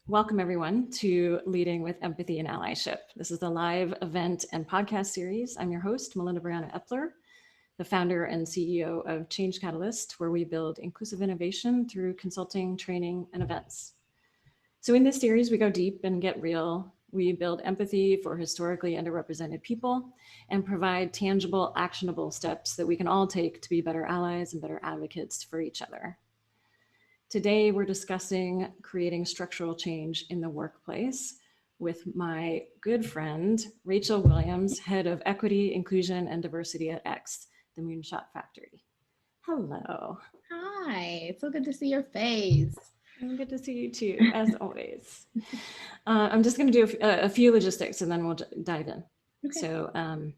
Welcome everyone to Leading with Empathy and Allyship. This is a live event and podcast series. I'm your host, Melinda Briana Epler, the founder and CEO of Change Catalyst, where we build inclusive innovation through consulting, training, and events. So in this series, we go deep and get real. We build empathy for historically underrepresented people and provide tangible, actionable steps that we can all take to be better allies and better advocates for each other. Today, we're discussing creating structural change in the workplace with my good friend, Rachel Williams, head of equity, inclusion, and diversity at X, the Moonshot Factory. Hello. Hi, it's so good to see your face. Good to see you too, as always. I'm just going to do a few logistics and then we'll dive in. Okay.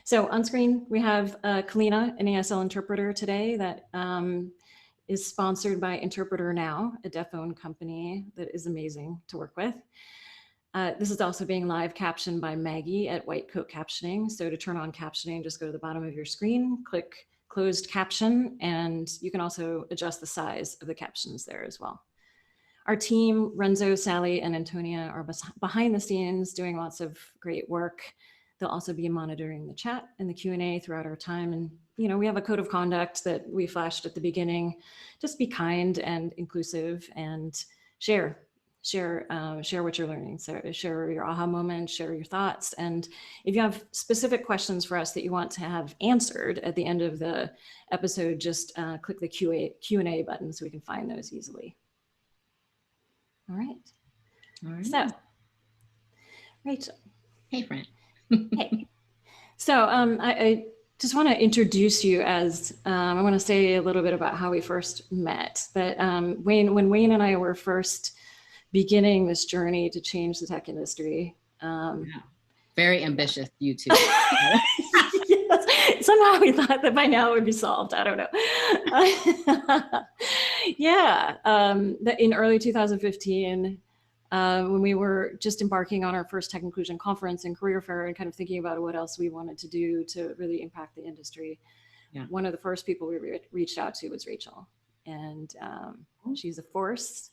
So on screen, we have Kalina, an ASL interpreter today that is sponsored by Interpreter Now, a deaf-owned company that is amazing to work with. This is also being live captioned by Maggie at White Coat Captioning. So to turn on captioning, just go to the bottom of your screen, click closed caption, and you can also adjust the size of the captions there as well. Our team, Renzo, Sally, and Antonia, are behind the scenes doing lots of great work. They'll also be monitoring the chat and the Q&A throughout our time. And, you know, we have a code of conduct that we flashed at the beginning. Just be kind and inclusive and share what you're learning. So share your aha moments, share your thoughts. And if you have specific questions for us that you want to have answered at the end of the episode, just click the Q&A button so we can find those easily. All right. So, Rachel. Hey, friend. Hey. So I just want to introduce you as, I want to say a little bit about how we first met. But when Wayne and I were first beginning this journey to change the tech industry. Very ambitious, you two. Yes. Somehow we thought that by now it would be solved. I don't know. In early 2015, when we were just embarking on our first tech inclusion conference and career fair and kind of thinking about what else we wanted to do to really impact the industry. Yeah. One of the first people we reached out to was Rachel. And she's a force.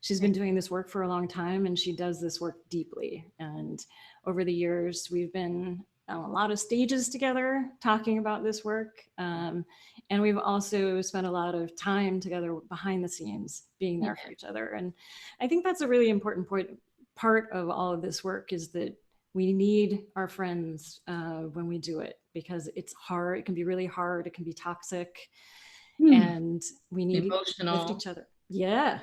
She's been doing this work for a long time and she does this work deeply. And over the years, we've been on a lot of stages together talking about this work. And we've also spent a lot of time together behind the scenes, being there for each other. And I think that's a really important part of all of this work is that we need our friends when we do it because it's hard. It can be really hard. It can be toxic. And we need to lift each other. Yeah.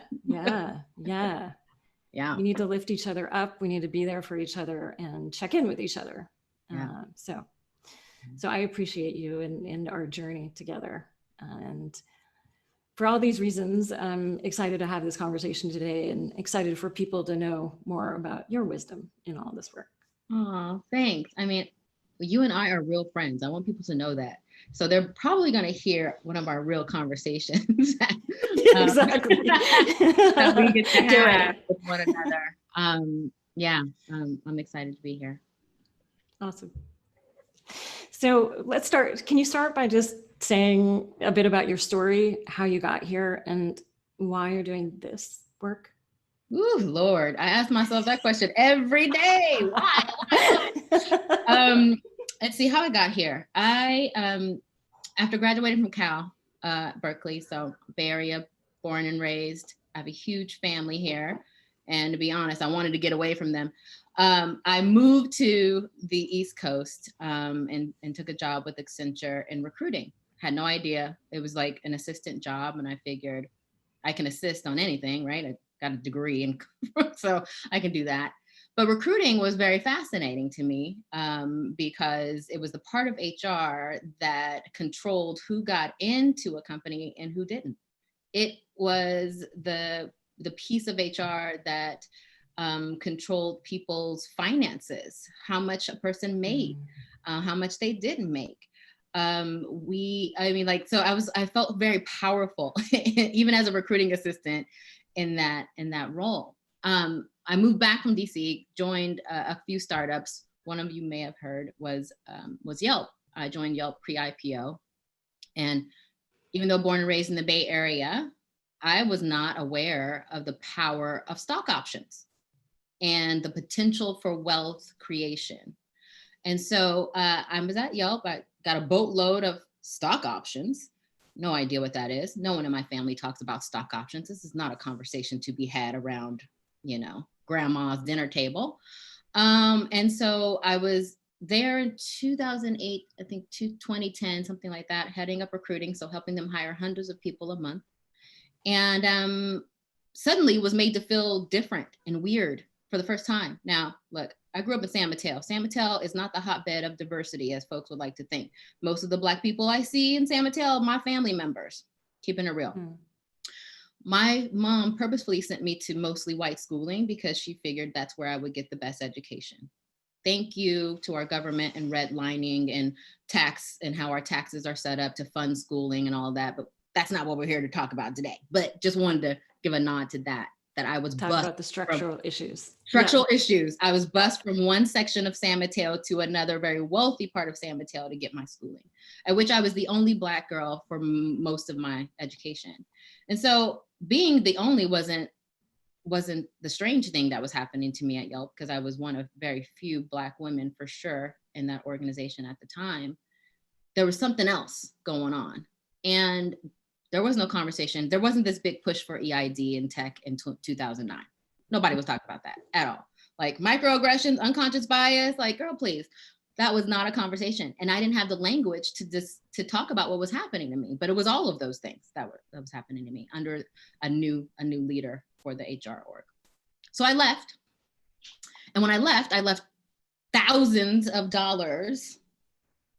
We need to lift each other up. We need to be there for each other and check in with each other. Yeah. So I appreciate you and our journey together. And for all these reasons, I'm excited to have this conversation today and excited for people to know more about your wisdom in all this work. Oh, thanks. I mean, you and I are real friends. I want people to know that. So they're probably going to hear one of our real conversations. Exactly. That we get to have with one another. I'm excited to be here. Awesome. So let's start. Can you start by just saying a bit about your story, how you got here and why you're doing this work? Ooh, Lord, I ask myself that question every day. Why? Let's see how I got here. I, after graduating from Cal, Berkeley, so Bay Area, born and raised, I have a huge family here. And to be honest, I wanted to get away from them. I moved to the East Coast and took a job with Accenture in recruiting. Had no idea. It was like an assistant job. And I figured I can assist on anything, right? I got a degree, and so I can do that. But recruiting was very fascinating to me because it was the part of HR that controlled who got into a company and who didn't. It was the piece of HR that controlled people's finances, how much a person made, how much they didn't make. I felt very powerful, even as a recruiting assistant in that role. I moved back from DC, joined a few startups. One of you may have heard was Yelp. I joined Yelp pre-IPO. And even though born and raised in the Bay Area, I was not aware of the power of stock options. and the potential for wealth creation. And so I was at Yelp. I got a boatload of stock options. No idea what that is. No one in my family talks about stock options. This is not a conversation to be had around, grandma's dinner table. And so I was there in 2008, I think 2010, something like that, heading up recruiting. So helping them hire hundreds of people a month. And suddenly was made to feel different and weird for the first time. Now, look, I grew up in San Mateo. San Mateo is not the hotbed of diversity, as folks would like to think. Most of the Black people I see in San Mateo are my family members, keeping it real. My mom purposefully sent me to mostly white schooling because she figured that's where I would get the best education. Thank you to our government and redlining and tax and how our taxes are set up to fund schooling and all of that. But that's not what we're here to talk about today. But just wanted to give a nod to that I was talk about the structural issues. Structural issues. I was bused from one section of San Mateo to another very wealthy part of San Mateo to get my schooling, at which I was the only Black girl for most of my education. And so being the only wasn't the strange thing that was happening to me at Yelp, because I was one of very few Black women for sure in that organization at the time. There was something else going on. And there was no conversation. There wasn't this big push for EID in tech in 2009. Nobody was talking about that at all. Like microaggressions, unconscious bias, like, girl, please. That was not a conversation. And I didn't have the language to talk about what was happening to me. But it was all of those things that was happening to me under a new leader for the HR org. So I left. And when I left thousands of dollars,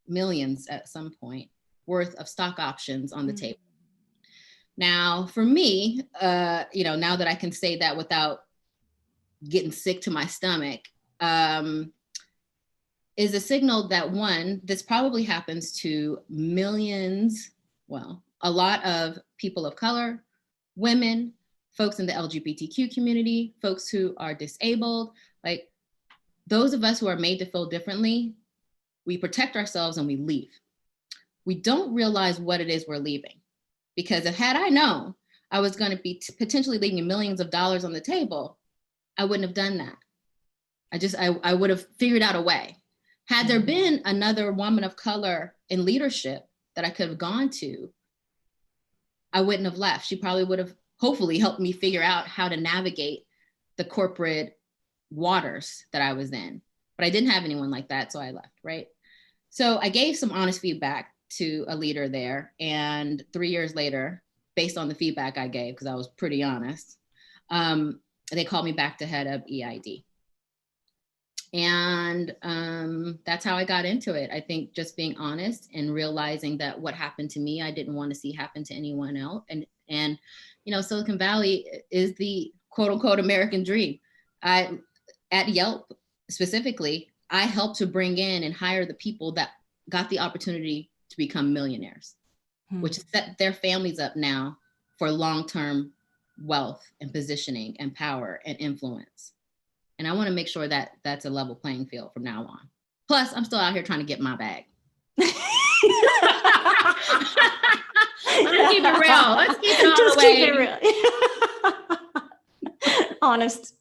millions at some point, worth of stock options on the table. Now, for me, now that I can say that without getting sick to my stomach, is a signal that, one, this probably happens to millions, a lot of people of color, women, folks in the LGBTQ community, folks who are disabled, like those of us who are made to feel differently, we protect ourselves and we leave. We don't realize what it is we're leaving. Because had I known I was going to be potentially leaving millions of dollars on the table, I wouldn't have done that. I would have figured out a way. Had there been another woman of color in leadership that I could have gone to, I wouldn't have left. She probably would have hopefully helped me figure out how to navigate the corporate waters that I was in. But I didn't have anyone like that, so I left, right? So I gave some honest feedback to a leader there. And 3 years later, based on the feedback I gave, because I was pretty honest, they called me back to head up EID. And that's how I got into it. I think just being honest and realizing that what happened to me, I didn't want to see happen to anyone else. And Silicon Valley is the quote unquote American dream. At Yelp specifically, I helped to bring in and hire the people that got the opportunity to become millionaires, which set their families up now for long-term wealth and positioning and power and influence. And I want to make sure that that's a level playing field from now on. Plus, I'm still out here trying to get my bag. Let's keep it real. Let's keep it all Just the way. Keep it real. Honest.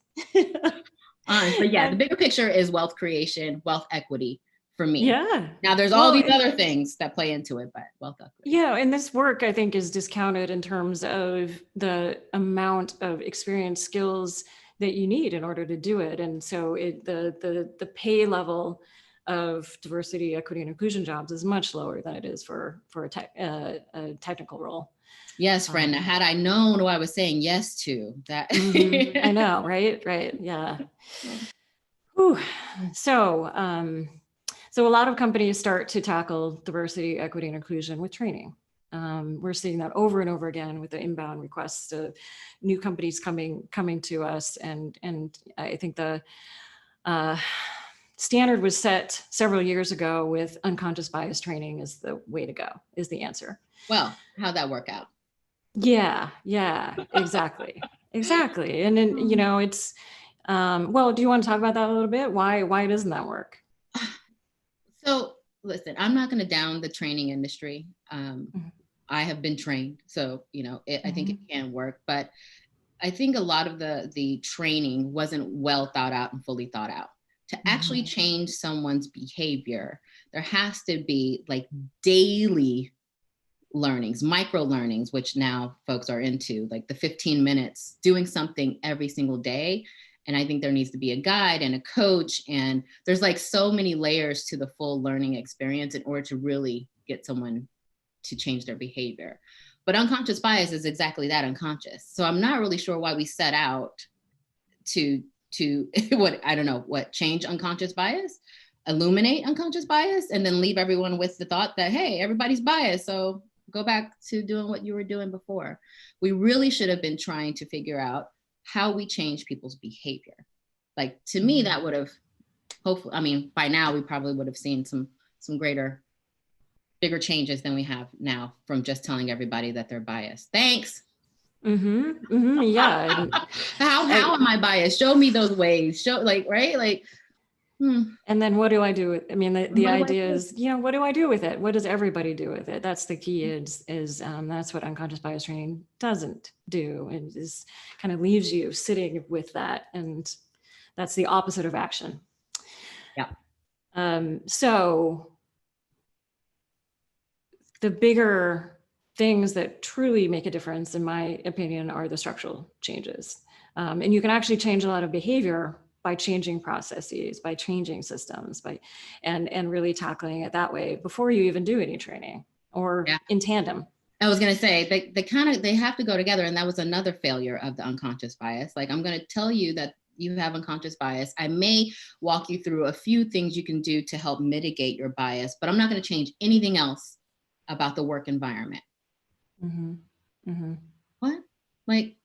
But yeah, the bigger picture is wealth creation, wealth equity for me. Yeah. Now there's all these other things that play into it, but wealth equity. Yeah, and this work I think is discounted in terms of the amount of experience, skills that you need in order to do it. And so the pay level of diversity, equity, and inclusion jobs is much lower than it is for a technical role. Yes, friend. Now, had I known what I was saying yes to that. I know, right? Yeah. Whew. So a lot of companies start to tackle diversity, equity, and inclusion with training. We're seeing that over and over again with the inbound requests of new companies coming to us. And I think the standard was set several years ago with unconscious bias training is the way to go, is the answer. Well, how'd that work out? Yeah, exactly. And then, it's, do you want to talk about that a little bit? Why doesn't that work? So listen, I'm not going to down the training industry. I have been trained, so, I think it can work, but I think a lot of the training wasn't well thought out and fully thought out. To actually change someone's behavior, there has to be like daily learnings, micro learnings, which now folks are into, like the 15 minutes, doing something every single day. And I think there needs to be a guide and a coach. And there's like so many layers to the full learning experience in order to really get someone to change their behavior. But unconscious bias is exactly that, unconscious. So I'm not really sure why we set out to change unconscious bias, illuminate unconscious bias, and then leave everyone with the thought that, hey, everybody's biased, so go back to doing what you were doing before. We really should have been trying to figure out how we change people's behavior. Like, to me, that would have, hopefully, I mean, by now we probably would have seen some bigger changes than we have now from just telling everybody that they're biased. Thanks. Yeah. How am I biased? Show me those ways. Show, like, right? Like, And then what do I do with, I mean, the idea is, what do I do with it? What does everybody do with it? That's the key, is that's what unconscious bias training doesn't do. It is kind of leaves you sitting with that. And that's the opposite of action. Yeah. So the bigger things that truly make a difference, in my opinion, are the structural changes. And you can actually change a lot of behavior by changing processes, by changing systems, and really tackling it that way before you even do any training, or in tandem. I was going to say, they have to go together. And that was another failure of the unconscious bias. Like, I'm going to tell you that you have unconscious bias. I may walk you through a few things you can do to help mitigate your bias, but I'm not going to change anything else about the work environment. What? Like,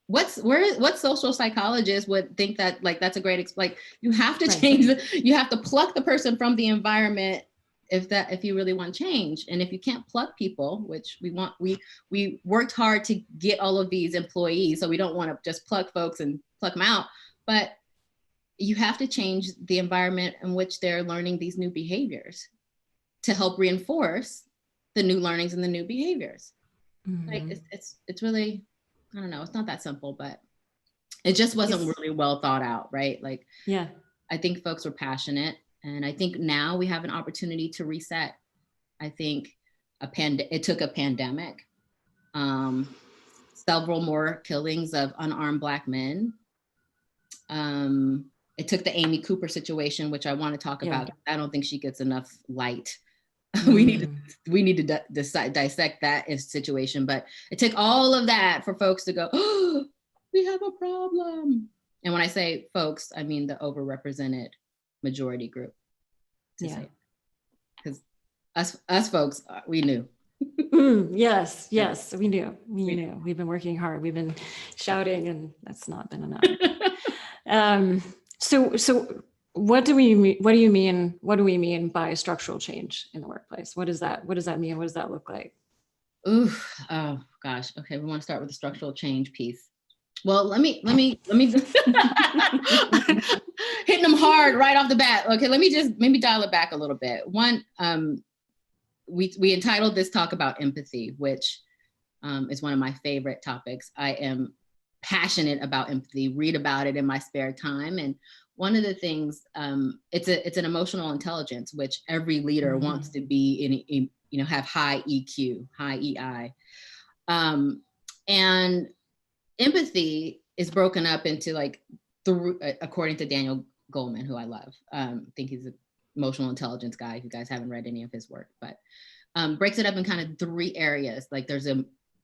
what social psychologist would think that, like, that's a great, like, you have to change, you have to pluck the person from the environment if you really want change. And if you can't pluck people, which we worked hard to get all of these employees, so we don't want to just pluck folks and pluck them out, but you have to change the environment in which they're learning these new behaviors to help reinforce the new learnings and the new behaviors. Like, it's really, I don't know, it's not that simple, but it just wasn't really well thought out, right? Like, I think folks were passionate, and I think now we have an opportunity to reset. I think it took a pandemic, several more killings of unarmed Black men. It took the Amy Cooper situation, which I want to talk about. I don't think she gets enough light. We need to dissect that situation, but it took all of that for folks to go, oh, we have a problem. And when I say folks, I mean the overrepresented majority group. Because us folks, we knew. Yes, we knew. We've been working hard. We've been shouting, and that's not been enough. So what do we mean by structural change in the workplace? What does that mean? What does that look like? Oh gosh. Okay, we want to start with the structural change piece. Well, let me hitting them hard right off the bat. Okay, let me just maybe dial it back a little bit. One, we entitled this talk about empathy, which is one of my favorite topics. I am passionate about empathy, read about it in my spare time. And one of the things, it's an emotional intelligence, which every leader wants to be have high EQ, high EI. And empathy is broken up into, like, according to Daniel Goleman, who I love. I think he's an emotional intelligence guy. If you guys haven't read any of his work, but breaks it up in kind of 3 areas. Like, there's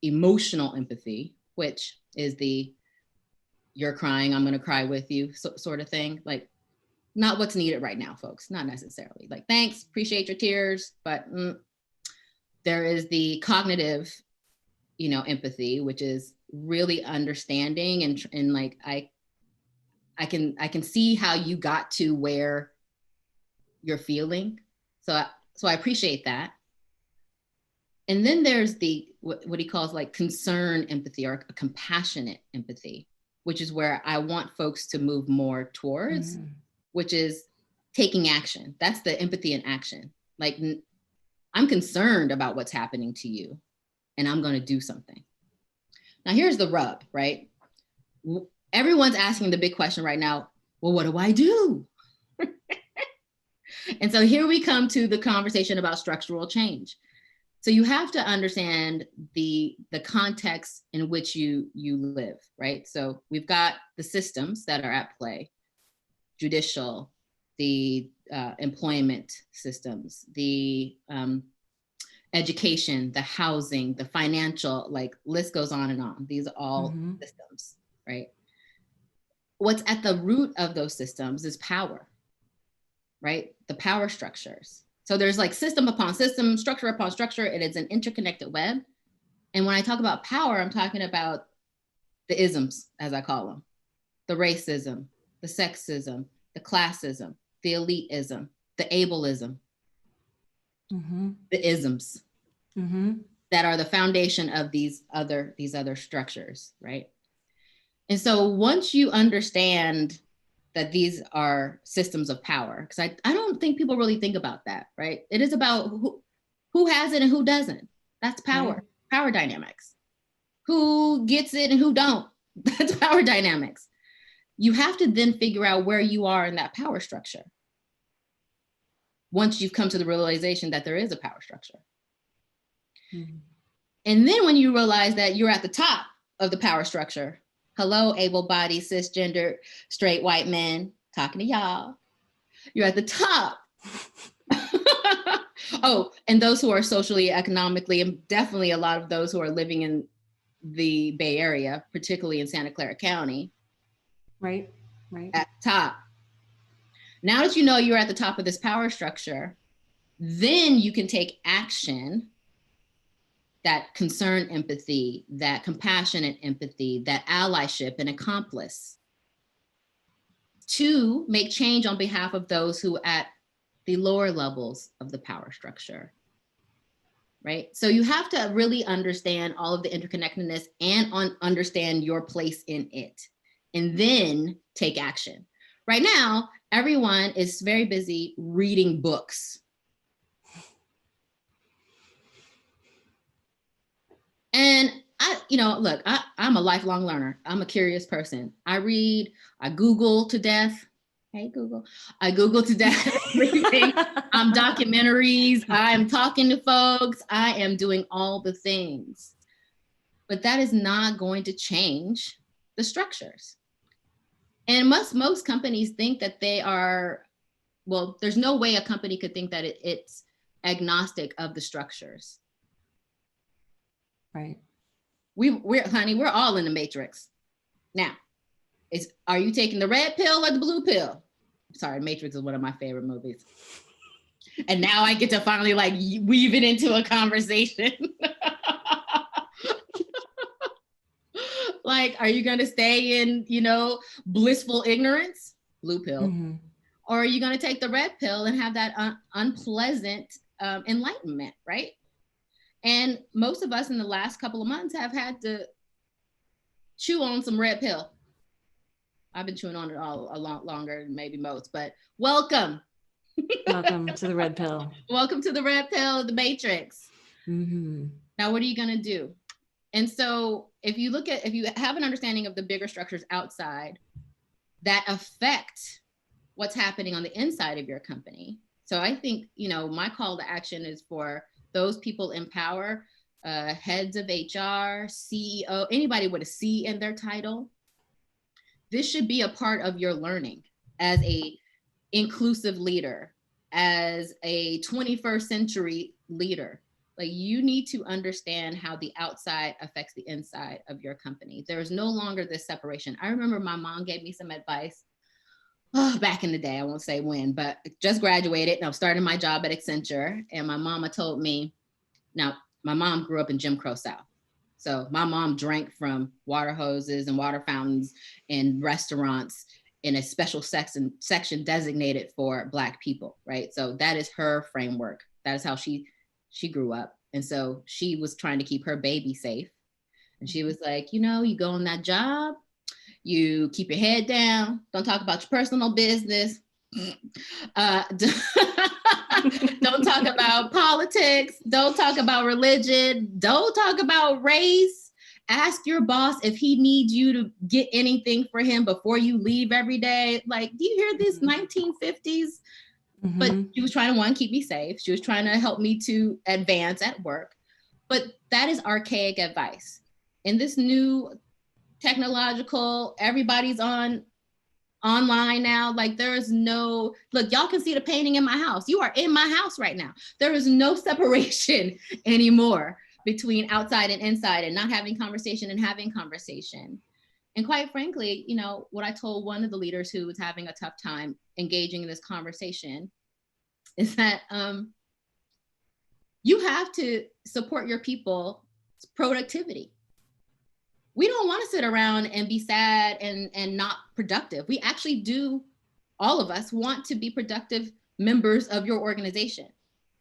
emotional empathy, which is you're crying, I'm going to cry with you sort of thing. Like, not what's needed right now, folks. Not necessarily. Like, thanks, appreciate your tears. But there is the cognitive, empathy, which is really understanding and like, I can see how you got to where you're feeling. So I appreciate that. And then there's what he calls, like, concern empathy, or a compassionate empathy, which is where I want folks to move more towards, which is taking action. That's the empathy in action. Like, I'm concerned about what's happening to you, and I'm going to do something. Now, here's the rub, right? everyone's asking the big question right now, well, what do I do? And so here we come to the conversation about structural change. So you have to understand the context in which you live, right? So we've got the systems that are at play, judicial, the employment systems, the education, the housing, the financial, like list goes on and on. These are all systems, right? What's at the root of those systems is power, right? The power structures. So there's like system upon system, structure upon structure. It is an interconnected web. And when I talk about power, I'm talking about the isms, as I call them, the racism, the sexism, the classism, the elitism, the ableism, the isms that are the foundation of these other structures, right? And so once you understand that these are systems of power, because I don't think people really think about that, right? It is about who has it and who doesn't. That's power, power dynamics. Who gets it and who don't. That's power dynamics. You have to then figure out where you are in that power structure once you've come to the realization that there is a power structure. And then when you realize that you're at the top of the power structure, hello, able-bodied, cisgender, straight white men, talking to y'all. You're at the top. Oh, and those who are socially, economically, and definitely a lot of those who are living in the Bay Area, particularly in Santa Clara County. Right. At the top. Now that you know you're at the top of this power structure, then you can take action, that concern empathy, that compassionate empathy, that allyship and accomplice, to make change on behalf of those who are at the lower levels of the power structure, right? So you have to really understand all of the interconnectedness and understand your place in it, and then take action. Right now, everyone is very busy reading books. And I'm a lifelong learner. I'm a curious person. I read, I Google to death. Hey, Google. I Google to death everything. I'm documentaries. I'm talking to folks. I am doing all the things. But that is not going to change the structures. And most companies think that they are, well, there's no way a company could think that it's agnostic of the structures. Right. We're all in the matrix. Now, are you taking the red pill or the blue pill? Sorry, Matrix is one of my favorite movies. And now I get to finally like weave it into a conversation. Like, are you going to stay in, blissful ignorance? Blue pill. Or are you going to take the red pill and have that unpleasant enlightenment, right? And most of us in the last couple of months have had to chew on some red pill. I've been chewing on it a lot longer than maybe most, but welcome. Welcome to the red pill. Welcome to the red pill, the matrix. Now, what are you going to do? And so if you have an understanding of the bigger structures outside that affect what's happening on the inside of your company. So I think, my call to action is for those people in power, heads of HR, CEO, anybody with a C in their title. This should be a part of your learning as a inclusive leader, as a 21st century leader. Like, you need to understand how the outside affects the inside of your company. There is no longer this separation. I remember my mom gave me some advice back in the day. I won't say when, but just graduated and I'm starting my job at Accenture. And my mama told me, now my mom grew up in Jim Crow South. So my mom drank from water hoses and water fountains in restaurants in a special section designated for Black people, right? So that is her framework. That is how she grew up. And so she was trying to keep her baby safe. And she was like, you go on that job, you keep your head down, don't talk about your personal business. Don't talk about politics, don't talk about religion, don't talk about race, Ask your boss if he needs you to get anything for him before you leave every day. Like, do you hear this 1950s? But she was trying to, one, keep me safe. She was trying to help me to advance at work. But that is archaic advice. In this new technological, everybody's online now. Like, there is no, look, y'all can see the painting in my house. You are in my house right now. There is no separation anymore between outside and inside, and not having conversation and having conversation. And quite frankly, you know, what I told one of the leaders who was having a tough time engaging in this conversation is that you have to support your people's productivity. We don't want to sit around and be sad and not productive. We actually do, all of us want to be productive members of your organization.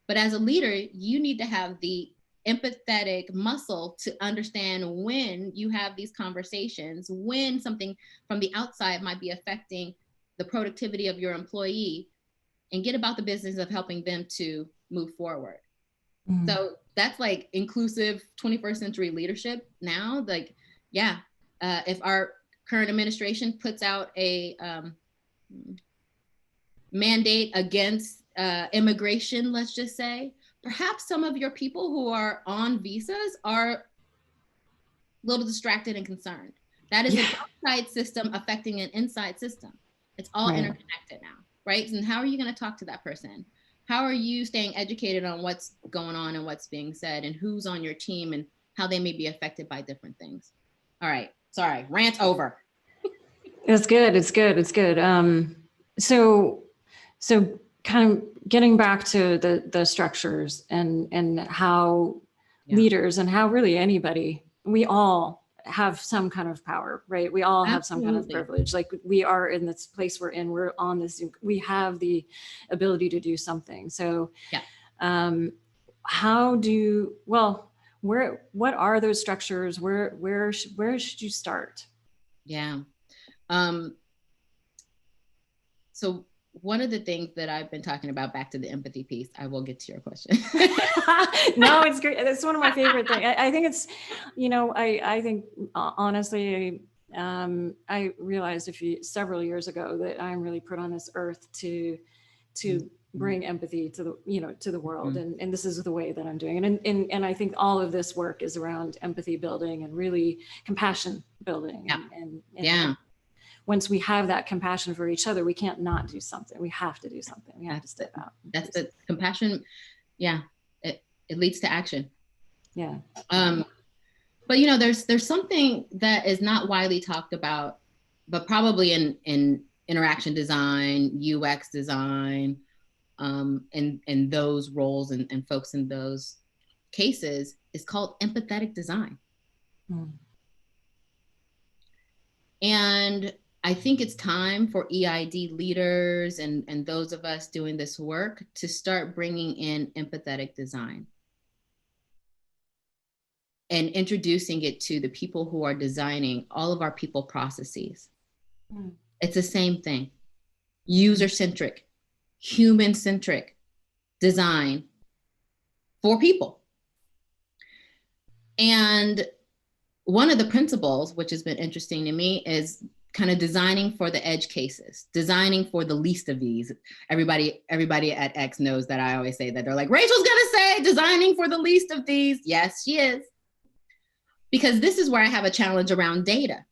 But as a leader, you need to have the empathetic muscle to understand when you have these conversations, when something from the outside might be affecting the productivity of your employee, and get about the business of helping them to move forward. So that's like inclusive 21st century leadership now. Like, yeah, if our current administration puts out a mandate against immigration, let's just say, perhaps some of your people who are on visas are a little distracted and concerned. That is an outside system affecting an inside system. It's all interconnected now, right? And how are you going to talk to that person? How are you staying educated on what's going on and what's being said and who's on your team and how they may be affected by different things? All right. Sorry. Rant over. It's good. It's good. It's good. So kind of getting back to the structures and how leaders and how really anybody, we all have some kind of power, right? We all have some kind of privilege. Like, we are in this place we're in, we're on this, we have the ability to do something. So what are those structures? Where should you start? Yeah. So one of the things that I've been talking about, back to the empathy piece, I will get to your question. No, it's great. It's one of my favorite things. I think it's, you know, I think honestly, I realized several years ago that I'm really put on this earth to bring empathy to the, you know, to the world. And this is the way that I'm doing it. And I think all of this work is around empathy building and really compassion building. And once we have that compassion for each other, we can't not do something. We have to do something. We have to step out. That's the compassion. Yeah. It leads to action. Yeah. But you know, there's something that is not widely talked about, but probably in interaction design, UX design, and those roles and folks in those cases, is called empathetic design. And I think it's time for EID leaders and those of us doing this work to start bringing in empathetic design and introducing it to the people who are designing all of our people processes. It's the same thing. User-centric, human-centric design for people. And one of the principles, which has been interesting to me, is kind of designing for the edge cases, designing for the least of these. Everybody at X knows that I always say that. They're like, Rachel's gonna say designing for the least of these. Yes, she is. Because this is where I have a challenge around data.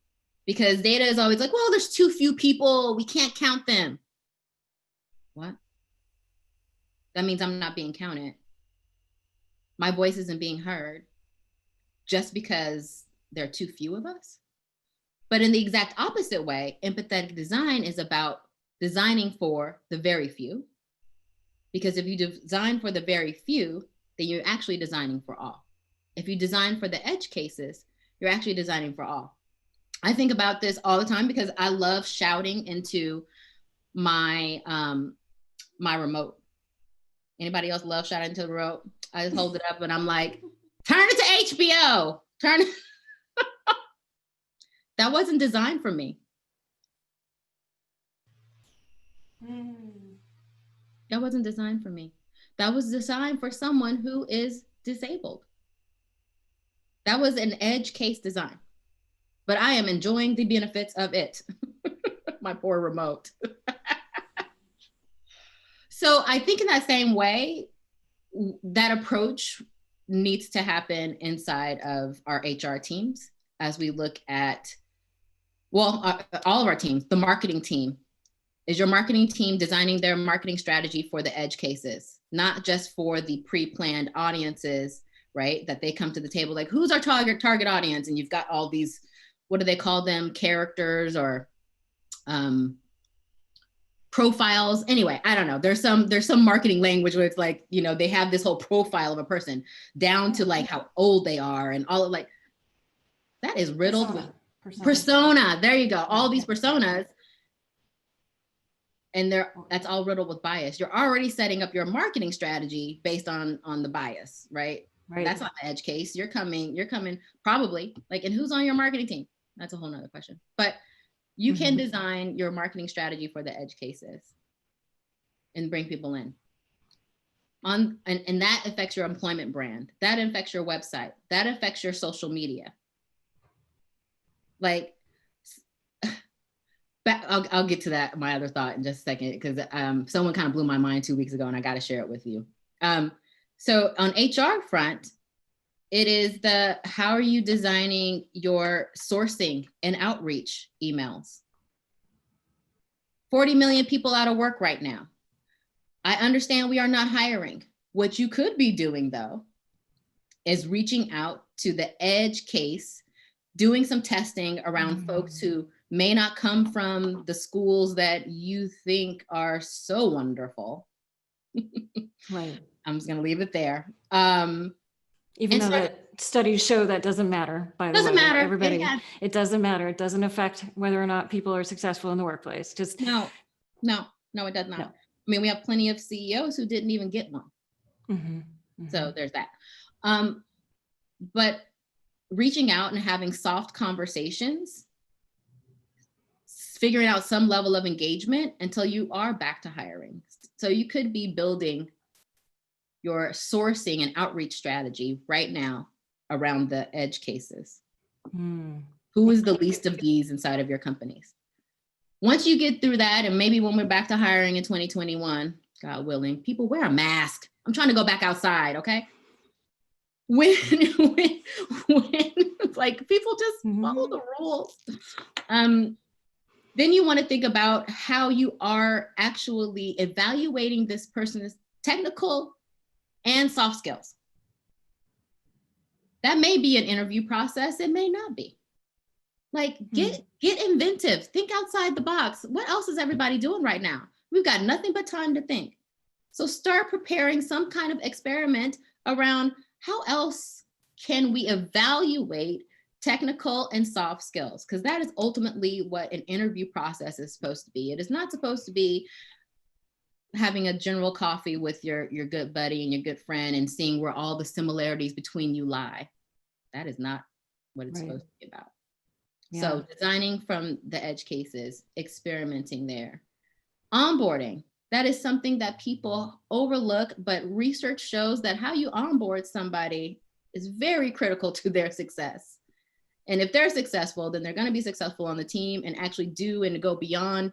Because data is always like, well, there's too few people, we can't count them. What? That means I'm not being counted. My voice isn't being heard just because there are too few of us. But in the exact opposite way, empathetic design is about designing for the very few. Because if you design for the very few, then you're actually designing for all. If you design for the edge cases, you're actually designing for all. I think about this all the time because I love shouting into my my remote. Anybody else love shouting into the remote? I just hold it up and I'm like, turn it to HBO. Turn it. That wasn't designed for me. That wasn't designed for me. That was designed for someone who is disabled. That was an edge case design, but I am enjoying the benefits of it. My poor remote. So I think in that same way, that approach needs to happen inside of our HR teams as we look at, all of our teams. The marketing team. Is your marketing team designing their marketing strategy for the edge cases, not just for the pre-planned audiences, right? That they come to the table like, who's our target audience? And you've got all these, what do they call them? Characters or profiles. Anyway, I don't know. There's some marketing language where it's like, you know, they have this whole profile of a person down to like how old they are and all of like, that is riddled with persona. There you go. All these personas. And that's all riddled with bias. You're already setting up your marketing strategy based on the bias, right? Right. That's not the edge case. You're coming probably like, and who's on your marketing team? That's a whole nother question. But you can design your marketing strategy for the edge cases and bring people in. And that affects your employment brand. That affects your website. That affects your social media. Like, I'll get to that, my other thought in just a second, because someone kind of blew my mind 2 weeks ago and I got to share it with you. So on HR front, it is how are you designing your sourcing and outreach emails? 40 million people out of work right now. I understand we are not hiring. What you could be doing though, is reaching out to the edge case, doing some testing around folks who may not come from the schools that you think are so wonderful. Right. I'm just gonna leave it there. Even though that studies show that doesn't matter, by the way. Doesn't matter. Everybody, it doesn't matter. It doesn't affect whether or not people are successful in the workplace. Just no, it does not. No. I mean, we have plenty of CEOs who didn't even get one. So there's that. But reaching out and having soft conversations, figuring out some level of engagement until you are back to hiring. So you could be building your sourcing and outreach strategy right now around the edge cases. Who is the least of these inside of your companies? Once you get through that, and maybe when we're back to hiring in 2021, God willing, people wear a mask. I'm trying to go back outside, okay? When like people just follow the rules. Then you want to think about how you are actually evaluating this person's technical and soft skills. That may be an interview process. It may not be. Like get inventive, think outside the box. What else is everybody doing right now? We've got nothing but time to think. So start preparing some kind of experiment around how else can we evaluate technical and soft skills, because that is ultimately what an interview process is supposed to be. It is not supposed to be having a general coffee with your good buddy and your good friend and seeing where all the similarities between you lie. That is not what it's supposed to be about. Yeah. So designing from the edge cases, experimenting there. Onboarding, that is something that people overlook, but research shows that how you onboard somebody is very critical to their success. And if they're successful, then they're going to be successful on the team and actually do and go beyond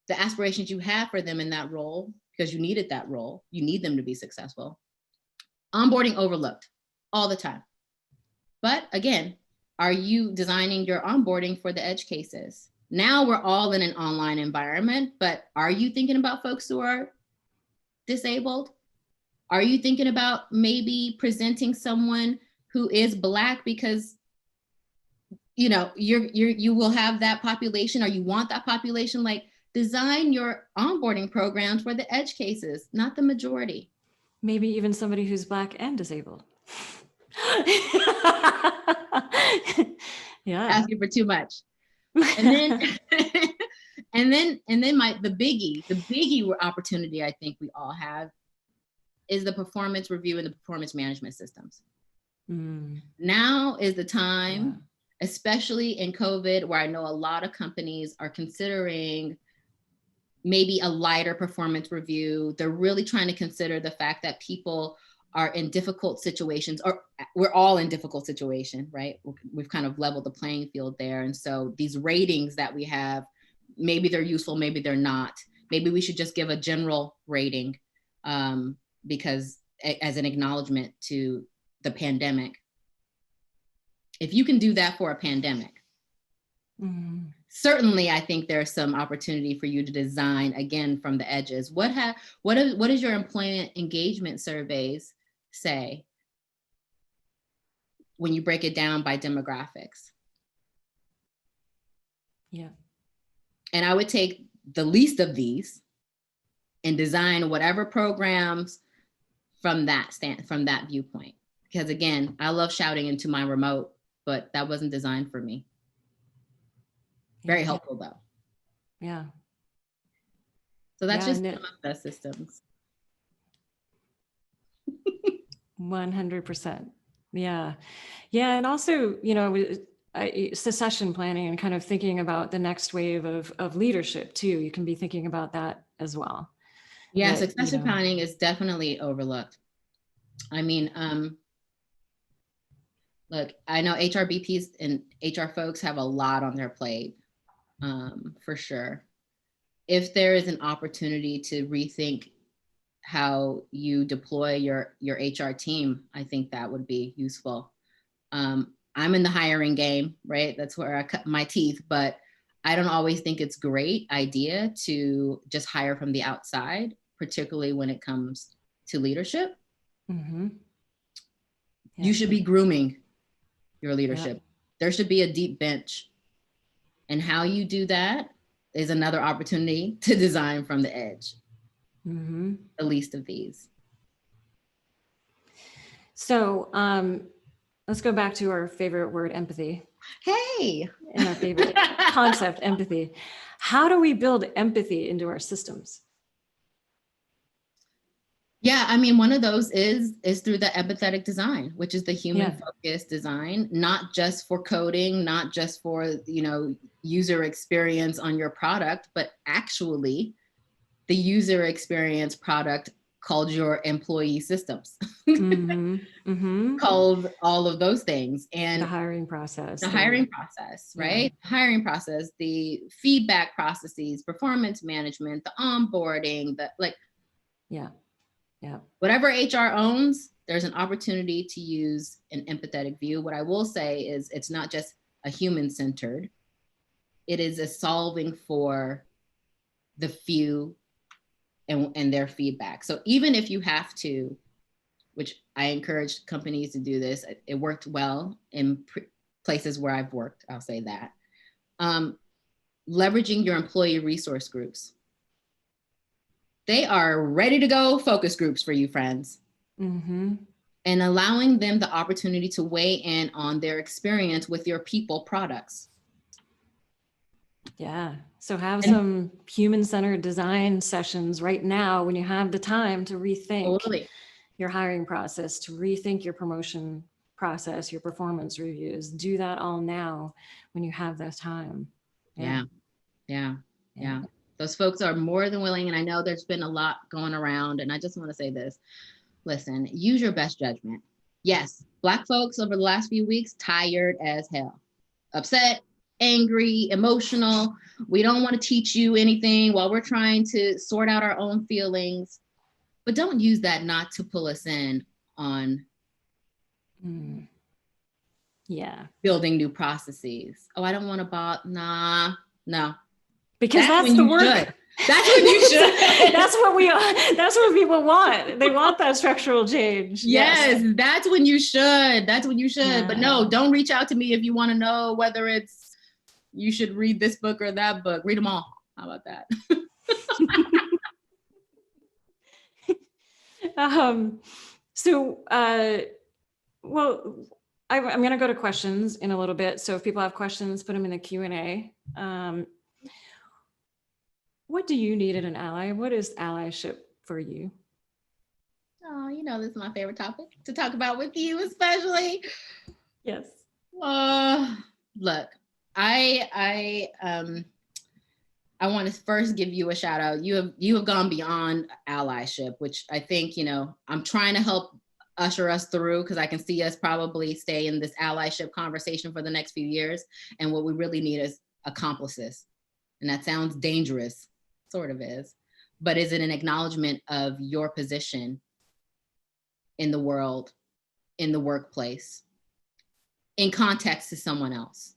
the aspirations you have for them in that role, because you needed that role. You need them to be successful. Onboarding overlooked all the time. But again, are you designing your onboarding for the edge cases? Now we're all in an online environment, but are you thinking about folks who are disabled? Are you thinking about maybe presenting someone who is Black because you know you will have that population, or you want that population? Like, design your onboarding programs for the edge cases, not the majority. Maybe even somebody who's Black and disabled. Yeah. Asking for too much. And then the biggie opportunity I think we all have is the performance review and the performance management systems. Now is the time, especially in COVID, where I know a lot of companies are considering maybe a lighter performance review. They're really trying to consider the fact that people are in difficult situations, or we're all in difficult situation, right? We've kind of leveled the playing field there. And so these ratings that we have, maybe they're useful, maybe they're not. Maybe we should just give a general rating because as an acknowledgement to the pandemic. If you can do that for a pandemic, certainly I think there's some opportunity for you to design again from the edges. What does your employment engagement surveys say when you break it down by demographics? Yeah. And I would take the least of these and design whatever programs from that viewpoint. Because again, I love shouting into my remote, but that wasn't designed for me. Very helpful though. Yeah. So that's just some of the systems. 100%. Yeah. Yeah. And also, you know, succession planning and kind of thinking about the next wave of leadership too. You can be thinking about that as well. Yeah, succession planning is definitely overlooked. I mean, look, I know HRBPs and HR folks have a lot on their plate, for sure. If there is an opportunity to rethink how you deploy your HR team, I think that would be useful. I'm in the hiring game, right? That's where I cut my teeth, but I don't always think it's a great idea to just hire from the outside, particularly when it comes to leadership. Mm-hmm. Yeah. You should be grooming your leadership. Yeah. There should be a deep bench. And how you do that is another opportunity to design from the edge. Mm-hmm. The least of these. So let's go back to our favorite word, empathy. Hey! And our favorite concept, empathy. How do we build empathy into our systems? Yeah, I mean, one of those is through the empathetic design, which is the human-focused design, not just for coding, not just for, user experience on your product, but actually the user experience product called your employee systems, called all of those things. And the hiring process. The hiring process, right? Yeah. Hiring process, the feedback processes, performance management, the onboarding, Yeah. Whatever HR owns, there's an opportunity to use an empathetic view. What I will say is it's not just a human-centered, it is a solving for the few and their feedback. So even if you have to, which I encourage companies to do this, it worked well in places where I've worked, I'll say that. Leveraging your employee resource groups. They are ready to go focus groups for you, friends. Mm-hmm. And allowing them the opportunity to weigh in on their experience with your people products. Yeah. So have some human-centered design sessions right now when you have the time to rethink your hiring process, to rethink your promotion process, your performance reviews. Do that all now when you have that time. Yeah. Those folks are more than willing. And I know there's been a lot going around. And I just want to say this. Listen, use your best judgment. Yes, Black folks over the last few weeks, tired as hell. Upset, angry, emotional. We don't want to teach you anything while we're trying to sort out our own feelings. But don't use that not to pull us in on building new processes. Oh, I don't want to no. Because that's the work. That's when you should. That's what people want. They want that structural change. Yes, that's when you should. Yeah. But no, don't reach out to me if you want to know whether you should read this book or that book. Read them all. How about that? I'm going to go to questions in a little bit. So if people have questions, put them in the Q&A. What do you need in an ally? What is allyship for you? Oh, this is my favorite topic to talk about with you, especially. Yes. Look, I want to first give you a shout out. You have gone beyond allyship, which I think, I'm trying to help usher us through, because I can see us probably stay in this allyship conversation for the next few years. And what we really need is accomplices. And that sounds dangerous, sort of is, but is it an acknowledgement of your position in the world, in the workplace, in context to someone else,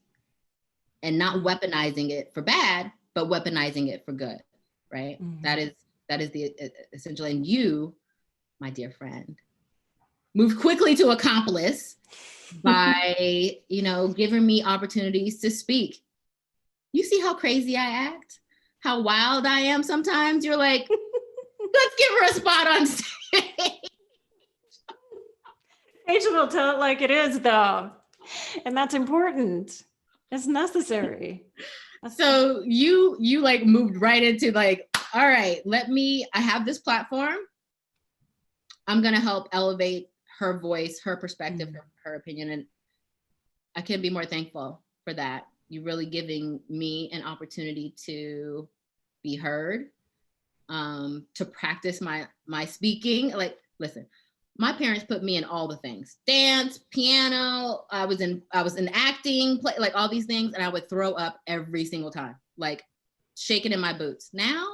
and not weaponizing it for bad, but weaponizing it for good, right? Mm-hmm. That is the essential. And you, my dear friend, move quickly to accomplice by, giving me opportunities to speak. You see how crazy I act? How wild I am sometimes? You're like, let's give her a spot on stage. Rachel will tell it like it is, though. And that's important. It's necessary. So you like moved right into like, all right, I have this platform. I'm going to help elevate her voice, her perspective, her opinion. And I can't be more thankful for that. You're really giving me an opportunity to be heard, to practice my speaking. Like, listen, my parents put me in all the things: dance, piano. I was in acting, play, like all these things, and I would throw up every single time, like shaking in my boots. Now,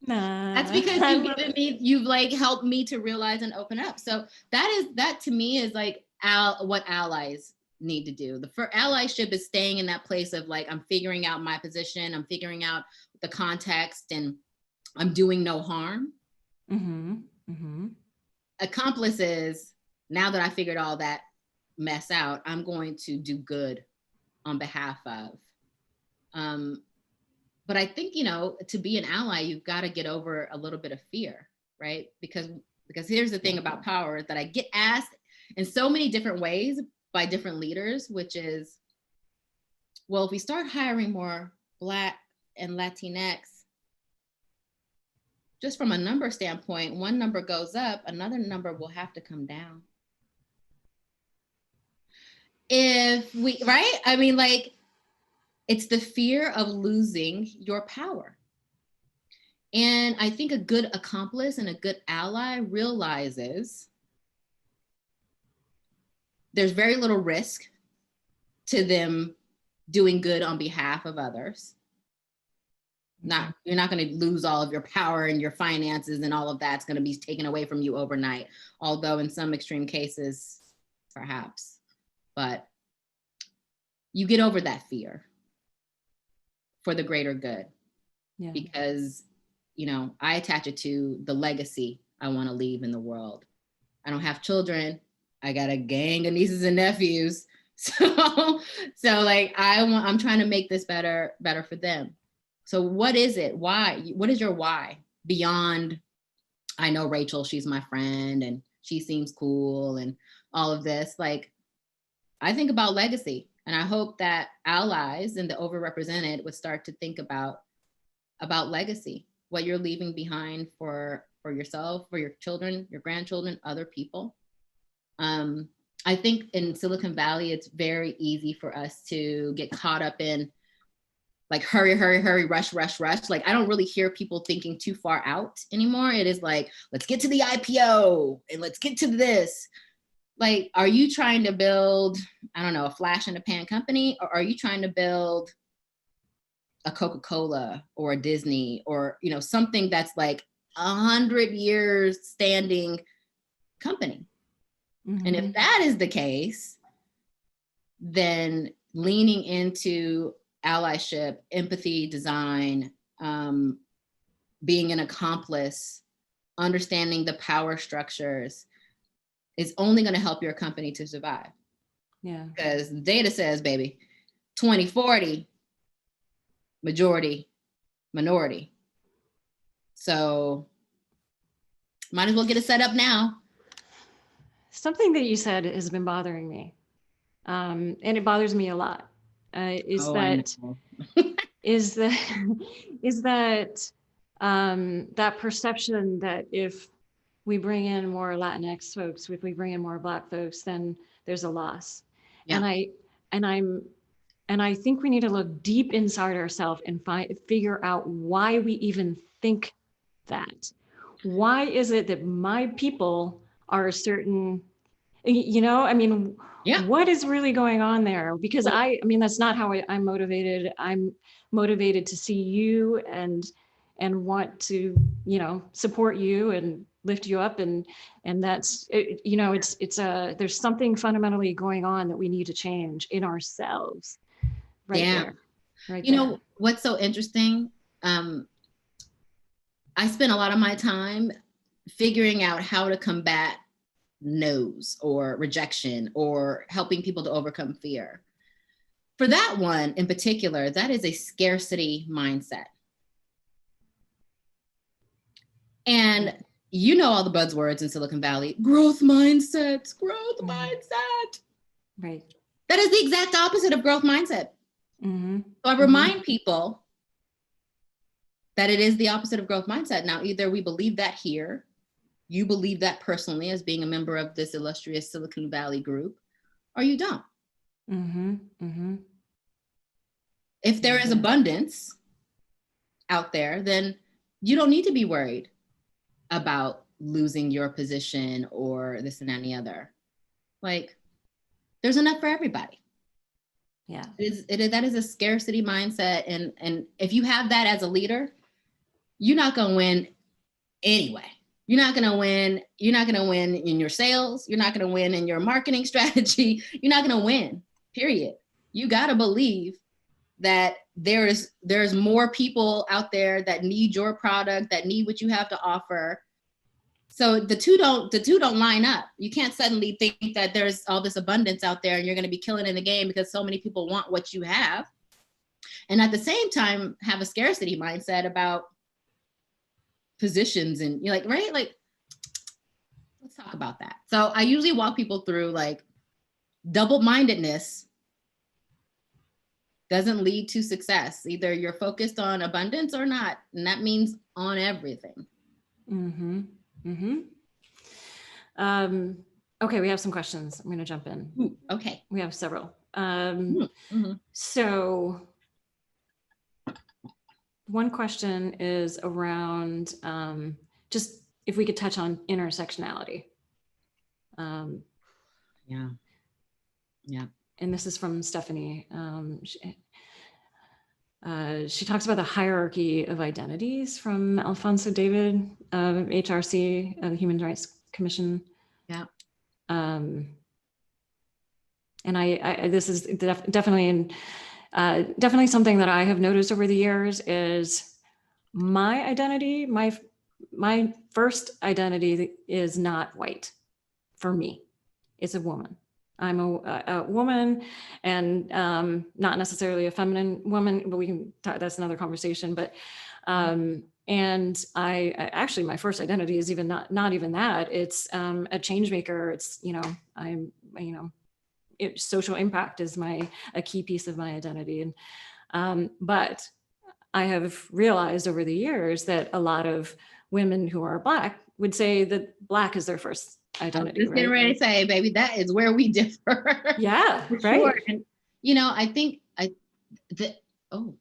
that's because you've like helped me to realize and open up. So that to me is like what allies need to do. The first allyship is staying in that place of like, I'm figuring out my position, I'm figuring out the context, and I'm doing no harm. Mm-hmm. Mm-hmm. Accomplices, now that I figured all that mess out, I'm going to do good on behalf of. But I think, to be an ally, you've got to get over a little bit of fear, right? Because here's the thing about power that I get asked in so many different ways by different leaders, which is, well, if we start hiring more Black and Latinx, just from a number standpoint, one number goes up, another number will have to come down. Right? I mean, like, it's the fear of losing your power. And I think a good accomplice and a good ally realizes there's very little risk to them doing good on behalf of others. You're not going to lose all of your power and your finances, and all of that's going to be taken away from you overnight. Although in some extreme cases, perhaps, but you get over that fear for the greater good. Yeah. Because, I attach it to the legacy I want to leave in the world. I don't have children. I got a gang of nieces and nephews. So like, I'm trying to make this better for them. So what is it? Why? What is your why beyond, I know Rachel, she's my friend and she seems cool and all of this? Like, I think about legacy, and I hope that allies and the overrepresented would start to think about legacy, what you're leaving behind for yourself, for your children, your grandchildren, other people. I think in Silicon Valley, it's very easy for us to get caught up in like, hurry, rush. Like, I don't really hear people thinking too far out anymore. It is like, let's get to the IPO and let's get to this. Like, are you trying to build, I don't know, a flash in the pan company? Or are you trying to build a Coca-Cola or a Disney or, something that's like 100 years standing company? Mm-hmm. And if that is the case, then leaning into allyship, empathy, design, being an accomplice, understanding the power structures is only going to help your company to survive. Yeah. Because data says, baby, 2040, majority, minority. So might as well get it set up now. Something that you said has been bothering me. And it bothers me a lot. That perception that if we bring in more Latinx folks, if we bring in more Black folks, then there's a loss. Yeah. And I think we need to look deep inside ourselves and figure out why we even think that. why is it that my people are certain, you know, I mean, Yeah. what is really going on there? Because I mean, that's not how I'm motivated. I'm motivated to see you and want to, you know, support you and lift you up. And that's, you know, it's there's something fundamentally going on that we need to change in ourselves right there. Right you there. know, what's so interesting? I spent a lot of my time figuring out how to combat no's or rejection or helping people to overcome fear. For that one in particular, that is a scarcity mindset. And you know all the buzzwords in Silicon Valley, growth mindset, growth mindset. Right. That is the exact opposite of growth mindset. Mm-hmm. So I remind people that it is the opposite of growth mindset. Now, either we believe that here, you believe that personally as being a member of this illustrious Silicon Valley group, or you don't. Mm-hmm. Mm-hmm. If there is abundance out there, then you don't need to be worried about losing your position or this and any other. Like, there's enough for everybody. Yeah. That is a scarcity mindset. And if you have that as a leader, you're not going to win anyway. You're not going to win. You're not going to win in your sales. You're not going to win in your marketing strategy. You're not going to win, period. You got to believe that there's more people out there that need your product, that need what you have to offer. So the two don't line up. You can't suddenly think that there's all this abundance out there and you're going to be killing in the game because so many people want what you have. And at the same time, have a scarcity mindset about positions and you're like, right? Like, let's talk about that. So I usually walk people through like double-mindedness doesn't lead to success. Either you're focused on abundance or not. And that means on everything. Mm-hmm. Mm-hmm. Okay, we have some questions. I'm going to jump in. Ooh, okay. We have several. So one question is around just if we could touch on intersectionality. Yeah. And this is from Stephanie. She talks about the hierarchy of identities from Alfonso David of HRC, the Human Rights Commission. Yeah. And I this is definitely something that I have noticed over the years is my identity, my first identity is not white for me. It's a woman. I'm a woman and not necessarily a feminine woman, but we can talk, that's another conversation. But and I actually, my first identity is even not even that. It's a change maker. It's, you know, social impact is a key piece of my identity. And but I have realized over the years that a lot of women who are Black would say that Black is their first identity. Just getting ready to say, baby, that is where we differ. Yeah, for right. Sure. And you know, I think oh,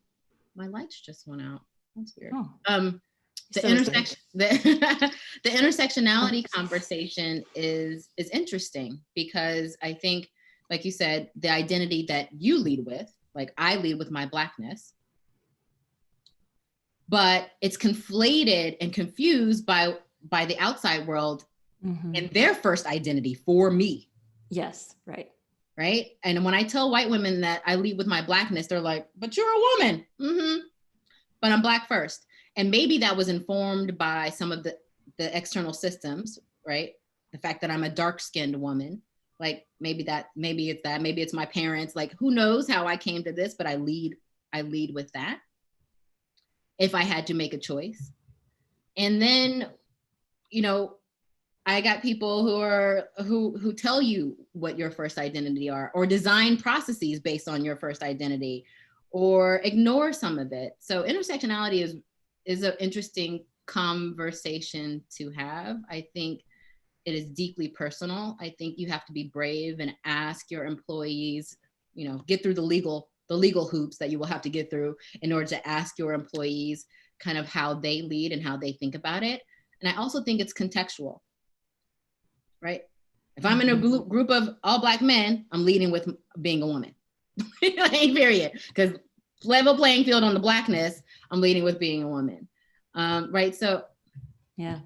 my lights just went out. That's weird. Oh. The intersectionality conversation is interesting because I think, like you said, the identity that you lead with, like I lead with my Blackness, but it's conflated and confused by the outside world. Mm-hmm. And their first identity for me. Yes, right. Right. And when I tell white women that I lead with my Blackness, they're like, but you're a woman. Mm-hmm. But I'm Black first. And maybe that was informed by some of the external systems, right? The fact that I'm a dark-skinned woman, like maybe it's my parents, like who knows how I came to this, but I lead with that if I had to make a choice. And then, you know, I got people who tell you what your first identity are, or design processes based on your first identity, or ignore some of it. So intersectionality is an interesting conversation to have. I think it is deeply personal. I think you have to be brave and ask your employees, you know, get through the legal hoops that you will have to get through in order to ask your employees kind of how they lead and how they think about it. And I also think it's contextual, right? If I'm in a group of all Black men, I'm leading with being a woman. Period. Because level playing field on the Blackness, I'm leading with being a woman. Right. So yeah,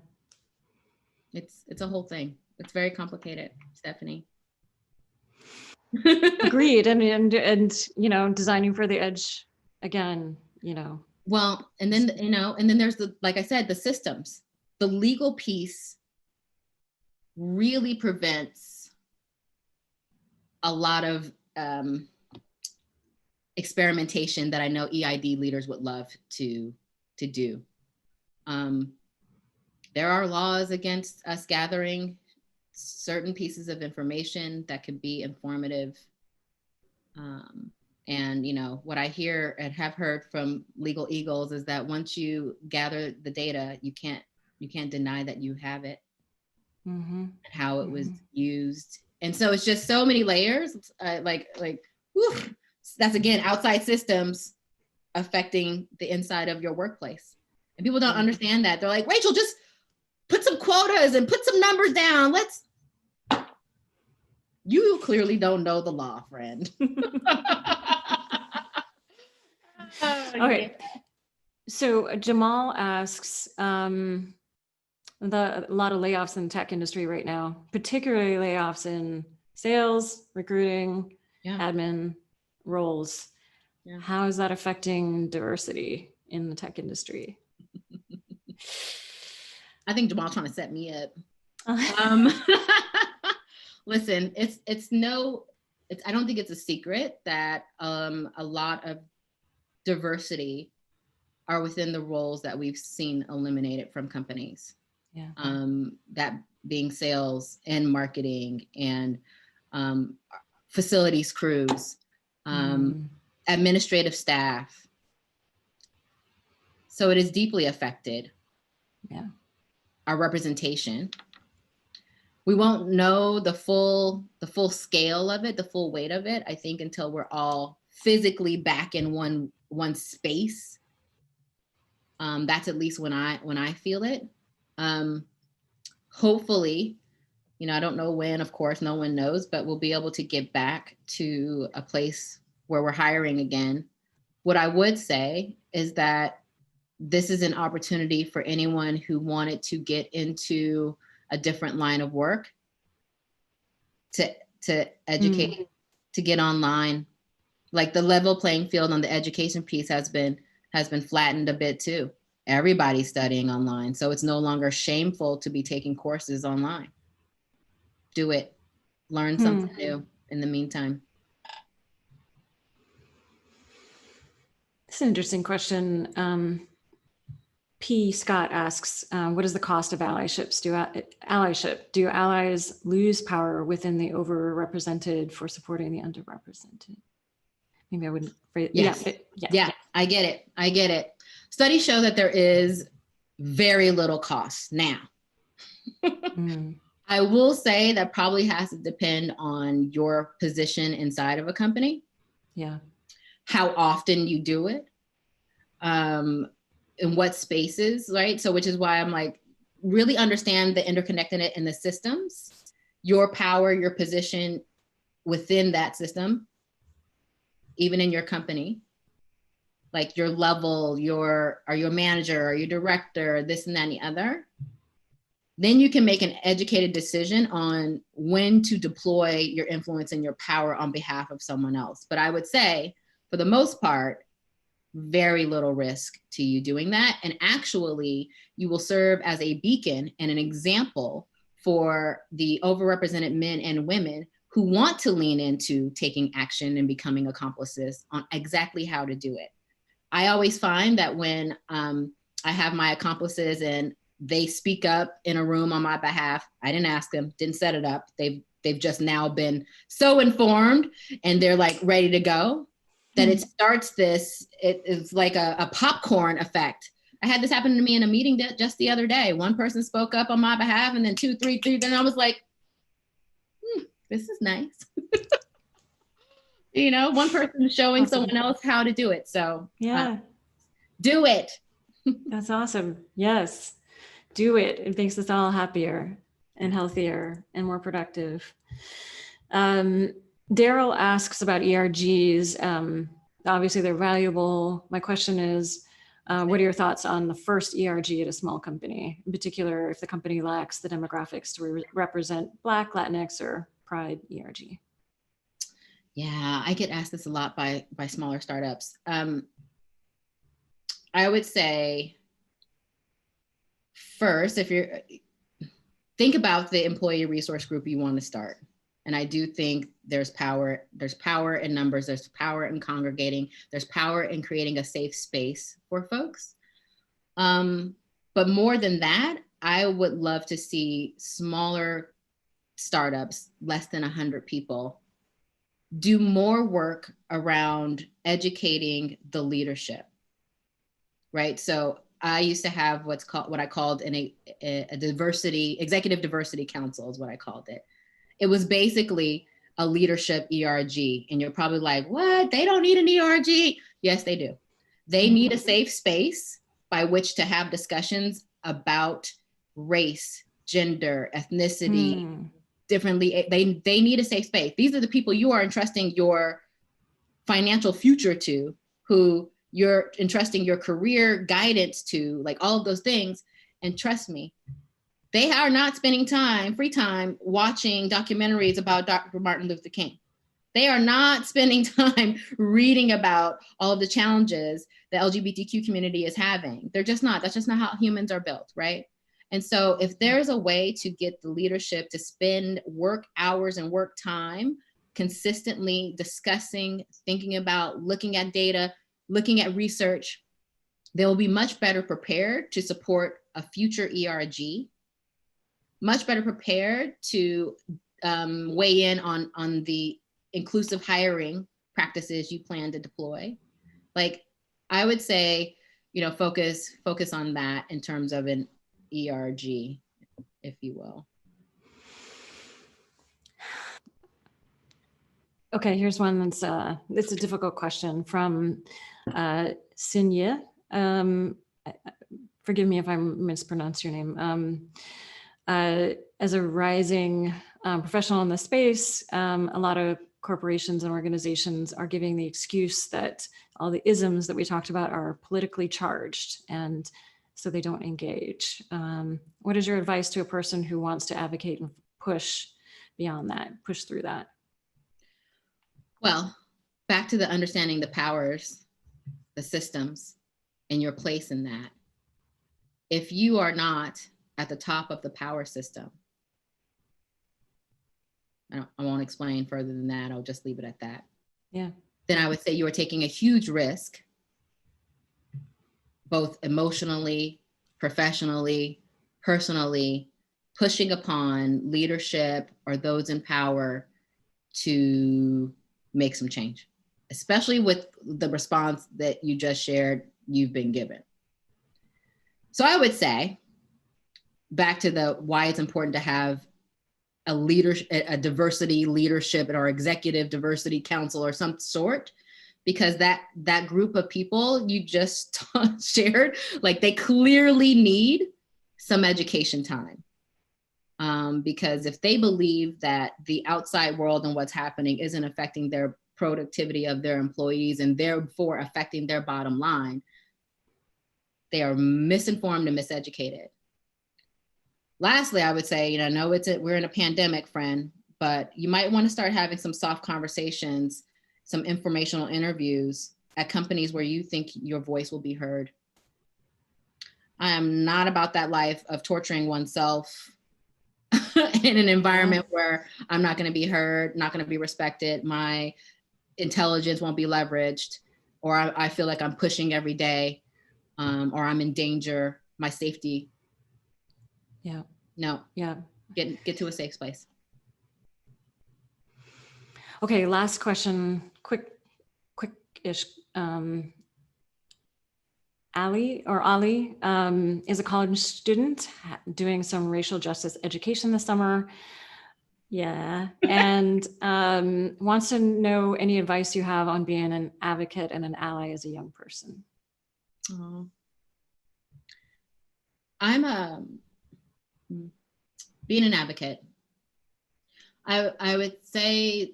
it's a whole thing. It's very complicated, Stephanie. Agreed. And you know, designing for the edge again, you know. Well, and then, you know, and then there's the, like I said, the systems, the legal piece really prevents a lot of experimentation that I know EID leaders would love to do. There are laws against us gathering certain pieces of information that could be informative. And, you know, what I hear and have heard from legal eagles is that once you gather the data, you can't deny that you have it, and how it was used. And so it's just so many layers, whew, that's again, outside systems affecting the inside of your workplace. And people don't understand that. They're like, Rachel, just put some quotas and put some numbers down. You clearly don't know the law, friend. Okay. So Jamal asks, a lot of layoffs in the tech industry right now, particularly layoffs in sales, recruiting, admin roles. Yeah. How is that affecting diversity in the tech industry? I think Jamal's trying to set me up. Listen, I don't think it's a secret that a lot of diversity are within the roles that we've seen eliminated from companies. Yeah. That being sales and marketing and facilities crews, administrative staff. So it is deeply affected. Yeah. Our representation. We won't know the full scale of it, the full weight of it, I think, until we're all physically back in one space. That's at least when I feel it. Hopefully, you know, I don't know when, of course, no one knows, but we'll be able to get back to a place where we're hiring again. What I would say is that this is an opportunity for anyone who wanted to get into a different line of work to educate, to get online. Like the level playing field on the education piece has been flattened a bit too. Everybody's studying online. So it's no longer shameful to be taking courses online. Do it. Learn something new in the meantime. It's an interesting question. P. Scott asks, what is the cost of allyship? Do allies lose power within the overrepresented for supporting the underrepresented? Maybe I wouldn't phrase it. Yes. Yeah, I get it. Studies show that there is very little cost now. I will say that probably has to depend on your position inside of a company. Yeah. How often you do it. In what spaces, right? So which is why I'm like, really understand the interconnectedness in the systems, your power, your position within that system, even in your company, like your level, are you a manager, are you a director, this and that and the other. Then you can make an educated decision on when to deploy your influence and your power on behalf of someone else. But I would say, for the most part, very little risk to you doing that. And actually, you will serve as a beacon and an example for the overrepresented men and women who want to lean into taking action and becoming accomplices on exactly how to do it. I always find that when I have my accomplices and they speak up in a room on my behalf, I didn't ask them, didn't set it up. They've just now been so informed and they're like ready to go. That it starts it is like a popcorn effect. I had this happen to me in a meeting just the other day. One person spoke up on my behalf and then two, three, then I was like, this is nice. You know, one person showing someone else how to do it. So yeah, do it. That's awesome. Yes. Do it. It makes us all happier and healthier and more productive. Daryl asks about ERGs. Obviously, they're valuable. My question is, what are your thoughts on the first ERG at a small company, in particular if the company lacks the demographics to represent Black, Latinx, or Pride ERG? Yeah, I get asked this a lot by smaller startups. I would say, first, think about the employee resource group you want to start. And I do think there's power in numbers, there's power in congregating, there's power in creating a safe space for folks. But more than that, I would love to see smaller startups, less than 100 people, do more work around educating the leadership, right? So I used to have what I called a executive diversity council is what I called it. It was basically a leadership ERG. And you're probably like, what? They don't need an ERG. Yes, they do. They need a safe space by which to have discussions about race, gender, ethnicity, differently. They need a safe space. These are the people you are entrusting your financial future to, who you're entrusting your career guidance to, like all of those things. And trust me, they are not spending free time watching documentaries about Dr. Martin Luther King. They are not spending time reading about all of the challenges the LGBTQ community is having. They're just not. That's just not how humans are built, right? And so if there's a way to get the leadership to spend work hours and work time consistently discussing, thinking about, looking at data, looking at research, they will be much better prepared to support a future ERG, much better prepared to weigh in on the inclusive hiring practices you plan to deploy. Like, I would say, focus on that in terms of an ERG, if you will. Okay, here's one that's it's a difficult question from Sinye. Forgive me if I mispronounce your name. As a rising professional in the space, a lot of corporations and organizations are giving the excuse that all the isms that we talked about are politically charged, and so they don't engage. What is your advice to a person who wants to advocate and push beyond that, push through that? Well, back to the understanding the powers, the systems, and your place in that. If you are not at the top of the power system, I won't explain further than that. I'll just leave it at that. Yeah. Then I would say you are taking a huge risk, both emotionally, professionally, personally, pushing upon leadership or those in power to make some change, especially with the response that you just shared you've been given. So I would say, back to the why it's important to have a diversity leadership or executive diversity council or some sort, because that group of people you just shared, like, they clearly need some education time. Because if they believe that the outside world and what's happening isn't affecting their productivity of their employees and therefore affecting their bottom line, they are misinformed and miseducated. Lastly, I would say, I know we're in a pandemic, friend, but you might want to start having some soft conversations, some informational interviews at companies where you think your voice will be heard. I am not about that life of torturing oneself in an environment where I'm not going to be heard, not going to be respected, my intelligence won't be leveraged, or I feel like I'm pushing every day, or I'm in danger, my safety. Yeah. No. Yeah. Get to a safe place. Okay, last question, quick-ish. Ali is a college student doing some racial justice education this summer. Yeah, and wants to know any advice you have on being an advocate and an ally as a young person. Being an advocate. I would say,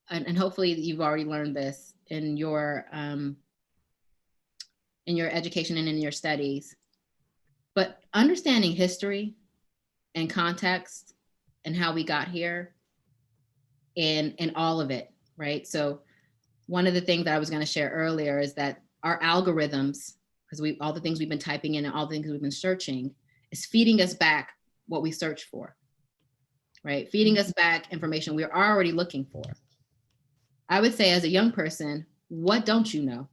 and hopefully you've already learned this in your education and in your studies, but understanding history and context and how we got here and all of it, right? So one of the things that I was going to share earlier is that our algorithms, because all the things we've been typing in and all the things we've been searching, is feeding us back what we search for, right? Feeding us back information we're already looking for. I would say, as a young person, what don't you know?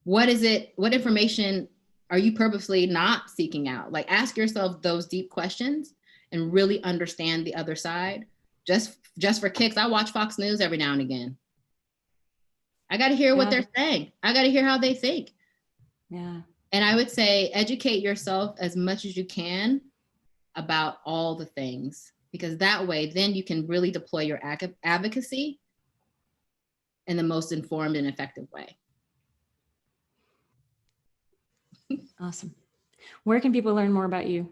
What is it? What information are you purposely not seeking out? Like, ask yourself those deep questions and really understand the other side. Just for kicks, I watch Fox News every now and again. I got to hear what they're saying. I got to hear how they think. Yeah. And I would say educate yourself as much as you can about all the things, because that way, then you can really deploy your advocacy in the most informed and effective way. Awesome. Where can people learn more about you?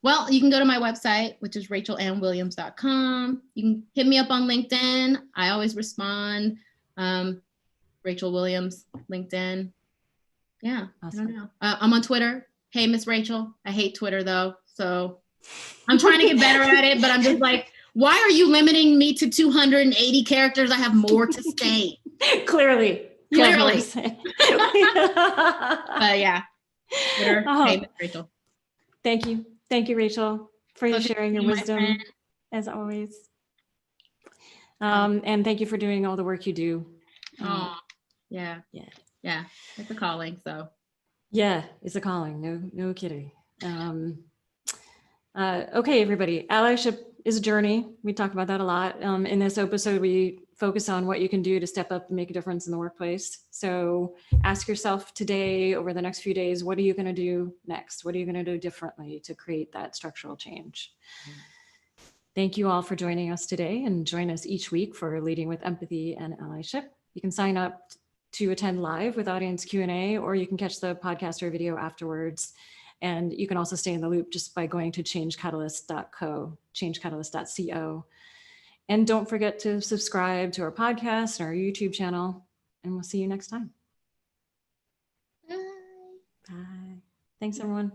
Well, you can go to my website, which is rachelannwilliams.com. You can hit me up on LinkedIn. I always respond. Rachel Williams, LinkedIn. Yeah, awesome. I don't know. I'm on Twitter. Hey, Miss Rachel. I hate Twitter though. So I'm trying to get better at it, but I'm just like, why are you limiting me to 280 characters? I have more to say. Clearly. But yeah. Twitter. Hey, Miss Rachel. Thank you. Thank you, Rachel, for sharing your wisdom, as always. And thank you for doing all the work you do. Yeah. It's a calling, so. Yeah, it's a calling. No kidding. Okay, everybody. Allyship is a journey. We talk about that a lot. In this episode, we focus on what you can do to step up and make a difference in the workplace. So ask yourself today, over the next few days, what are you going to do next? What are you going to do differently to create that structural change? Thank you all for joining us today, and join us each week for Leading with Empathy and Allyship. You can sign up to attend live with audience Q&A, or you can catch the podcast or video afterwards. And you can also stay in the loop just by going to changecatalyst.co, changecatalyst.co. And don't forget to subscribe to our podcast and our YouTube channel, and we'll see you next time. Bye. Bye. Thanks, everyone.